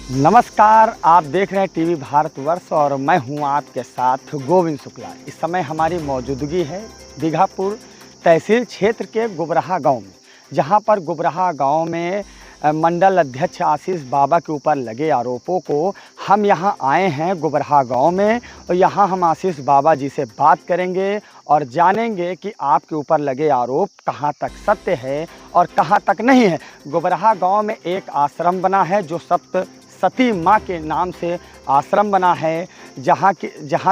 नमस्कार, आप देख रहे हैं टीवी भारतवर्ष और मैं हूं आपके साथ गोविंद शुक्ला। इस समय हमारी मौजूदगी है बीघापुर तहसील क्षेत्र के गुबराहा गांव में, जहां पर गुबराहा गांव में मंडल अध्यक्ष आशीष बाबा के ऊपर लगे आरोपों को हम यहां आए हैं गुबराहा गांव में, और यहां हम आशीष बाबा जी से बात करेंगे और जानेंगे कि आपके ऊपर लगे आरोप कहां तक सत्य है और कहां तक नहीं है। गुबराहा गांव में एक आश्रम बना है जो सती माँ के नाम से आश्रम बना है, जहाँ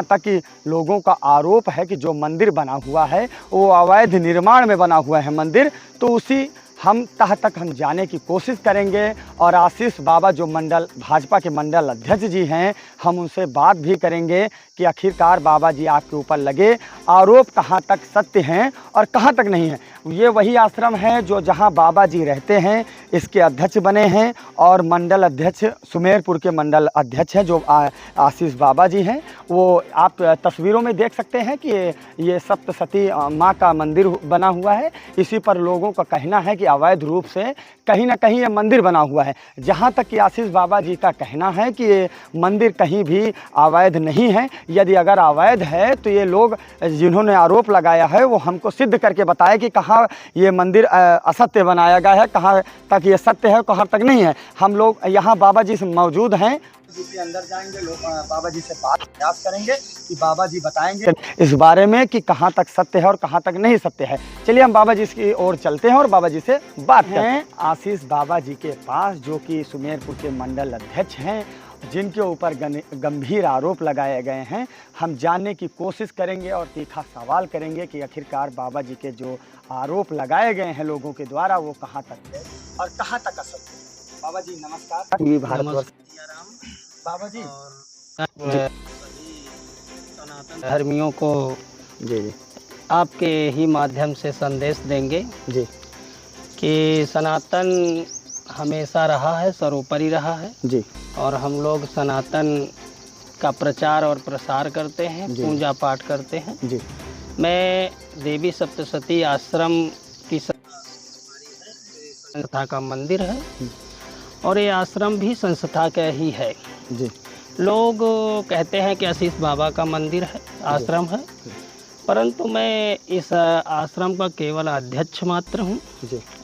तक कि लोगों का आरोप है कि जो मंदिर बना हुआ है वो अवैध निर्माण में बना हुआ है मंदिर। तो उसी हम तह तक हम जाने की कोशिश करेंगे और आशीष बाबा जो भाजपा के मंडल अध्यक्ष जी हैं, हम उनसे बात भी करेंगे कि आखिरकार बाबा जी आपके ऊपर लगे आरोप कहाँ तक सत्य हैं और कहाँ तक नहीं है। ये वही आश्रम है जो जहाँ बाबा जी रहते हैं, इसके अध्यक्ष बने हैं और मंडल अध्यक्ष सुमेरपुर के मंडल अध्यक्ष हैं जो आशीष बाबा जी हैं। वो आप तस्वीरों में देख सकते हैं कि ये सप्तशती माँ का मंदिर बना हुआ है। इसी पर लोगों का कहना है कि अवैध रूप से कहीं ना कहीं ये मंदिर बना हुआ है। जहाँ तक कि आशीष बाबा जी का कहना है कि ये मंदिर कहीं भी अवैध नहीं है। यदि अगर अवैध है तो ये लोग जिन्होंने आरोप लगाया है वो हमको सिद्ध करके बताए कि कहाँ ये मंदिर असत्य बनाया गया है, कहाँ तक ये सत्य है, कहाँ तक नहीं है। हम लोग यहाँ बाबा जी से मौजूद हैं, जी के अंदर जाएंगे, लोग बाबा जी से बात प्रयास करेंगे कि बाबा जी बताएंगे इस बारे में कि कहाँ तक सत्य है और कहाँ तक नहीं सत्य है। चलिए हम बाबा जी की ओर चलते हैं और बाबा जी से बात करते हैं। आशीष बाबा जी के पास जो कि सुमेरपुर के मंडल अध्यक्ष हैं, जिनके ऊपर गंभीर आरोप लगाए गए हैं, हम जानने की कोशिश करेंगे और तीखा सवाल करेंगे कि आखिरकार बाबा जी के जो आरोप लगाए गए हैं लोगों के द्वारा वो कहाँ तक है और कहाँ तक असत्य है। बाबा जी नमस्कार। टीवी भारतवर्ष बाबा जी सनातन धर्मियों को जी आपके ही माध्यम से संदेश देंगे जी कि सनातन हमेशा रहा है, सर्वोपरि रहा है जी और हम लोग सनातन का प्रचार और प्रसार करते हैं, पूजा पाठ करते हैं। जी मैं देवी सप्तशती आश्रम की संस्था का मंदिर है और ये आश्रम भी संस्था का ही है। जी लोग कहते हैं कि आशीष बाबा का मंदिर है, आश्रम है, परंतु मैं इस आश्रम का केवल अध्यक्ष मात्र हूँ।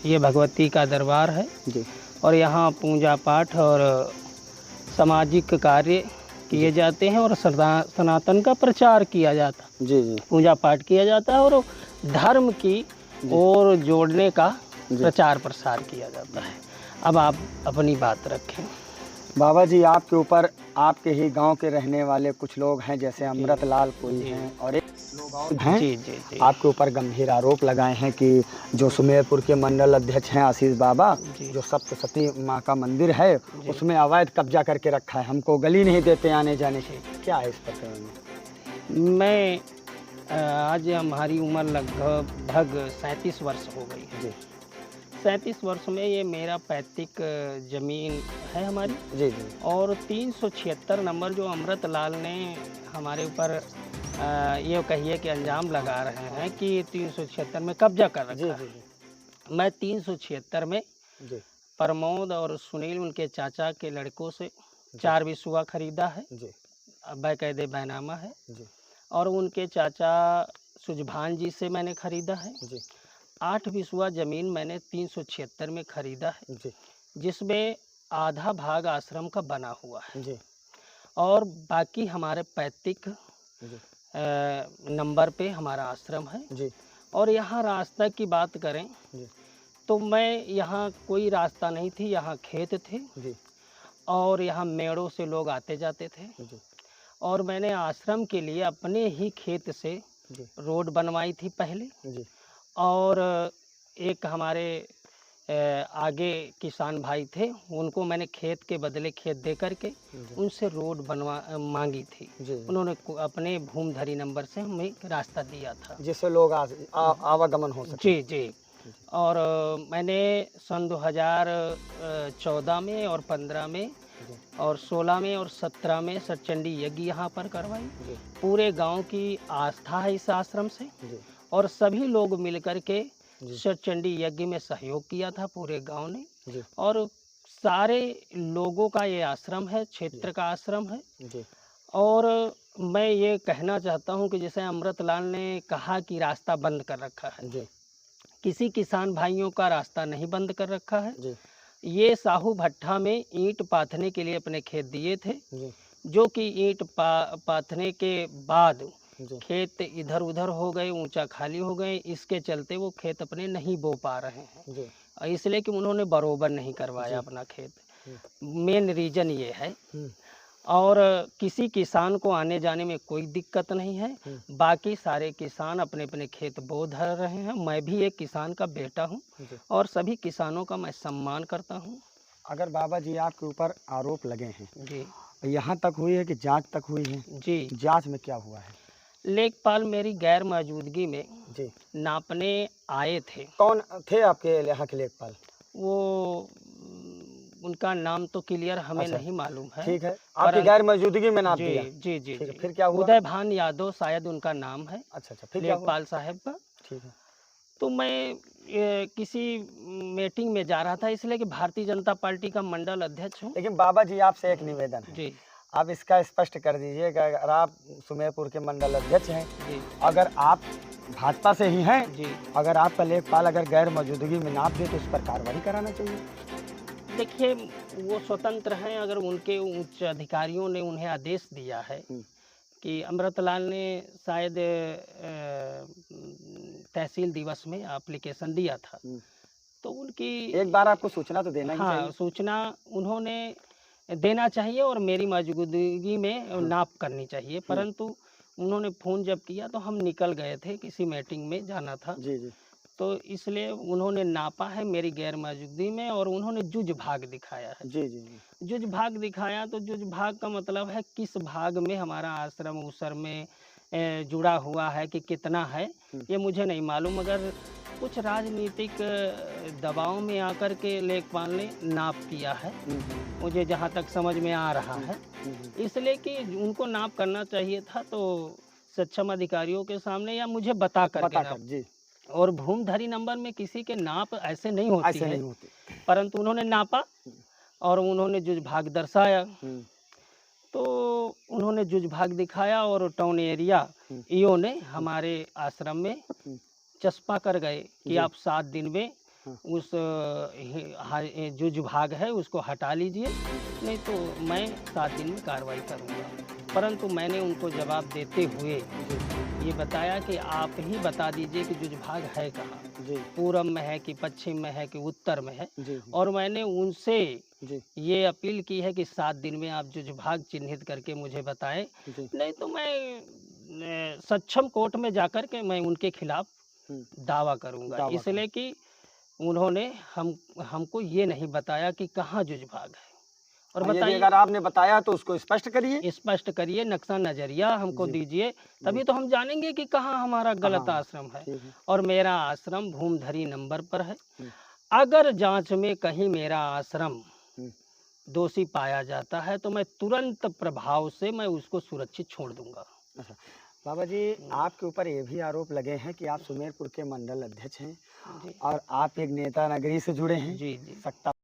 ये भगवती का दरबार है जी और यहाँ पूजा पाठ और सामाजिक कार्य किए जाते हैं और सनातन का प्रचार किया जाता है। जी पूजा पाठ किया जाता है और धर्म की ओर जोड़ने का प्रचार प्रसार किया जाता है। अब आप अपनी बात रखें। बाबा जी, आपके ऊपर आपके ही गांव के रहने वाले कुछ लोग हैं, जैसे अमृतलाल कोई हैं और एक लोग और हैं, जी आपके ऊपर गंभीर आरोप लगाए हैं कि जो सुमेरपुर के मंडल अध्यक्ष हैं आशीष बाबा, जो सप्तशती माँ का मंदिर है उसमें अवैध कब्जा करके रखा है, हमको गली नहीं देते आने जाने की। क्या है इस पर? मैं आज हमारी उम्र लगभग 37 वर्ष हो गई है। 37 वर्ष में ये मेरा पैतृक ज़मीन है हमारी जी और 376 नंबर जो अमृतलाल ने हमारे ऊपर ये कहिए कि अंजाम लगा रहे हैं कि 376 में कब्जा कर रखा है। मैं 376 में प्रमोद और सुनील उनके चाचा के लड़कों से 4 बिस्वा खरीदा है, बाकायदे बैनामा है, और उनके चाचा सुजभान जी से मैंने खरीदा है। 8 बिस्वा ज़मीन मैंने 376 में खरीदा है, जिसमें आधा भाग आश्रम का बना हुआ है और बाकी हमारे पैतृक नंबर पे हमारा आश्रम है। और यहाँ रास्ता की बात करें तो मैं यहाँ कोई रास्ता नहीं थी, यहाँ खेत थे और यहाँ मेड़ों से लोग आते जाते थे और मैंने आश्रम के लिए अपने ही खेत से रोड बनवाई थी पहले। और एक हमारे आगे किसान भाई थे, उनको मैंने खेत के बदले खेत दे करके उनसे रोड मांगी थी। उन्होंने अपने भूमधरी नंबर से हमें रास्ता दिया था जिससे लोग आवागमन हो सके। जी और मैंने सन 2014 में और 15 में और 16 में और 17 में सतचंडी यज्ञ यहाँ पर करवाई। पूरे गांव की आस्था है इस आश्रम से और सभी लोग मिलकर के सतचंडी यज्ञ में सहयोग किया था पूरे गांव ने और सारे लोगों का ये आश्रम है, क्षेत्र का आश्रम है। जी और मैं ये कहना चाहता हूँ कि जैसे अमृतलाल ने कहा कि रास्ता बंद कर रखा है, जी किसी किसान भाइयों का रास्ता नहीं बंद कर रखा है। जी ये साहू भट्टा में ईंट पाथने के लिए अपने खेत दिए थे, जी जो कि ईंट पाथने के बाद जी खेत इधर उधर हो गए, ऊंचा खाली हो गए। इसके चलते वो खेत अपने नहीं बो पा रहे हैं, जी इसलिए कि उन्होंने बरोबर नहीं करवाया जी अपना खेत। जी मेन रीज़न ये है। हम्म, और किसी किसान को आने जाने में कोई दिक्कत नहीं है। हम्म, बाकी सारे किसान अपने अपने खेत बो धर रहे हैं। मैं भी एक किसान का बेटा हूँ जी। और सभी किसानों का मैं सम्मान करता हूँ। अगर बाबा जी आपके ऊपर आरोप लगे हैं, जी यहाँ तक हुई है कि जांच तक हुई है, जी। जांच में क्या हुआ है? लेखपाल मेरी गैर मौजूदगी में जी नापने आए थे। कौन थे आपके यहाँ के लेखपाल? वो उनका नाम तो क्लियर हमें अच्छा नहीं मालूम है। ठीक है, आपकी गैर मौजूदगी में नाप जी दिया। जी जी ठीक है, जी। फिर क्या हुआ? उदय भान यादव शायद उनका नाम है, अच्छा अच्छा, फिर क्या हुआ? लेखपाल साहब का। ठीक है। तो मैं किसी मीटिंग में जा रहा था, इसलिए कि भारतीय जनता पार्टी का मंडल अध्यक्ष हूँ। लेकिन बाबा जी आपसे एक निवेदन है, जी आप इसका स्पष्ट कर दीजिए कि अगर आप सुमेरपुर के मंडल अध्यक्ष हैं, जी अगर आप भाजपा से ही हैं, जी। अगर आपका लेखपाल अगर गैर मौजूदगी में नाप दे तो उस पर कार्रवाई कराना चाहिए। देखिए, वो स्वतंत्र हैं। अगर उनके उच्च अधिकारियों ने उन्हें आदेश दिया है हम्म, कि अमृतलाल ने शायद तहसील दिवस में एप्लीकेशन दिया था, हम्म। तो उनकी एक बार आपको सूचना तो देना ही हाँ चाहिए। सूचना उन्होंने देना चाहिए और मेरी मौजूदगी में हाँ, नाप करनी चाहिए। हम्म, परंतु उन्होंने फ़ोन जब किया तो हम निकल गए थे, किसी मीटिंग में जाना था। जी जी तो इसलिए उन्होंने नापा है मेरी गैर मौजूदगी में और उन्होंने जुज भाग दिखाया है। जी जी जी जुज भाग दिखाया तो जुज भाग का मतलब है किस भाग में हमारा आश्रम उसर में जुड़ा हुआ है कि कितना है, हम्म, ये मुझे नहीं मालूम। मगर कुछ राजनीतिक दबाव में आकर के लेखपाल ने नाप किया है, मुझे जहाँ तक समझ में आ रहा है। इसलिए कि उनको नाप करना चाहिए था तो सक्षम अधिकारियों के सामने या मुझे बता करके बता कर नाप। जी, और भूमधरी नंबर में किसी के नाप ऐसे नहीं होती ऐसे है, नहीं होते। परंतु उन्होंने नापा और उन्होंने जुज भाग दर्शाया। हम्म, तो उन्होंने जुज भाग दिखाया और टाउन एरिया हम्म, ईओ ने हमारे आश्रम में हम्म, चस्पा कर गए कि जी, आप 7 दिन में हाँ, उस जो विभाग है उसको हटा लीजिए, नहीं तो मैं 7 दिन में कार्रवाई करूंगा। परंतु मैंने उनको जवाब देते हुए ये बताया कि आप ही बता दीजिए कि जो विभाग है कहाँ, जी पूरब में है कि पश्चिम में है कि उत्तर में है। जी और मैंने उनसे जी ये अपील की है कि 7 दिन में आप जो विभाग चिन्हित करके मुझे बताएं, जी नहीं तो मैं सक्षम कोर्ट में जाकर के मैं उनके खिलाफ दावा करूंगा। दावा कर। इसलिए कि उन्होंने हमको ये नहीं बताया कि कहाँ जुज भाग है। और हाँ, यदि बताइए, अगर आपने बताया तो उसको स्पष्ट करिए। स्पष्ट करिए, नक्शा नज़रिया हमको जी दीजिए, जी तभी तो हम जानेंगे कि कहाँ हमारा कहाँ गलत आश्रम है। ठीक है। और मेरा आश्रम भूमधरी नंबर पर है। हम्म, अगर जांच में कहीं मेरा आश्रम हम्म, दोषी पाया जाता है तो मैं तुरंत प्रभाव से मैं उसको सुरक्षित छोड़ दूंगा। अच्छा बाबा जी, आपके ऊपर ये भी आरोप लगे हैं कि आप सुमेरपुर के मंडल अध्यक्ष हैं जी और आप एक नेता नगरी से जुड़े हैं, जी जी। सत्ता